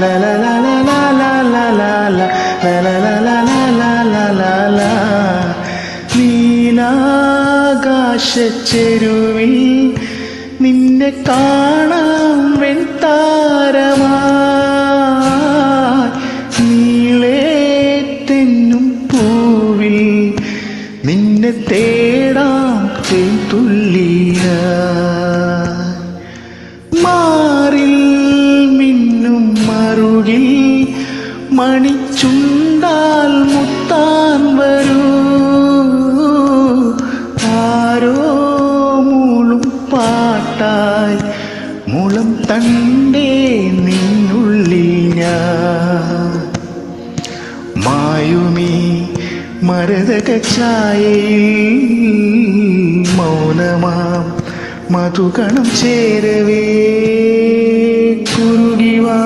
la la la la la la la la la la la la la la la la la. നീലാകാശച്ചെരുവിൽ നിന്നെ കാണാം വെൺതാരമായി, നീളേ തെന്നും പൂവിൽ നിന്നെ തേടാം തേൻതുള്ളിയായി. മാറിൽ മിന്നും മറുകിൽ മണിച്ചുണ്ടാൽ മുത്താൻ വരൂ, ആരോ മൂളും പാട്ടായി മുളം തണ്ടേ നിന്നുള്ളിൽ ഞാൻ. മായുമീ മരതകഛായയിൽ മൗനമാം മധുകണം ചേരവേ, കുറുകിവാ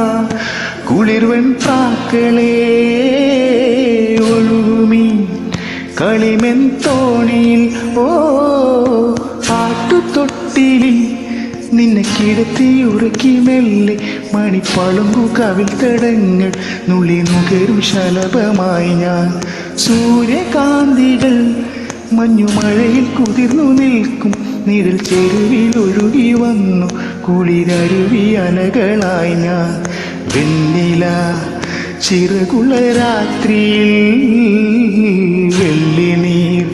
കുളിർവൻ പ്രാക്കളേ, ഒഴുകുമീ കളിമെൻ തോണിയിൽ. ഓ ആട്ടുതൊട്ടിലിൽ നിന്നെ കിടത്തി ഉറക്കി മെല്ലെ മണിപ്പളുങ്കു കവിൽ തടങ്ങൾ നുള്ളി നുകരും ശലഭമായി ഞാൻ. സൂര്യകാന്തികൾ മഞ്ഞുമഴയിൽ കുതിർന്നു നിൽക്കും നിഴൽ ചെരുവിൽ ഒഴുകി വന്നു കുളിരരുവി അലകളായി ഞാൻ. വെണ്ണില ചിറകുള്ള രാത്രിയിൽ വെള്ളി നീർ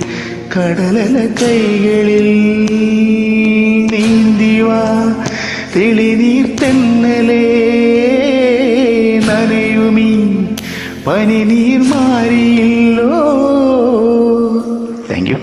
കടലല കൈകളിൽ നീന്തിവാ തെളിനീർ തെന്നലേ, നനയുമീ പനിനീർ മാറിയില്ലോ. Thank you.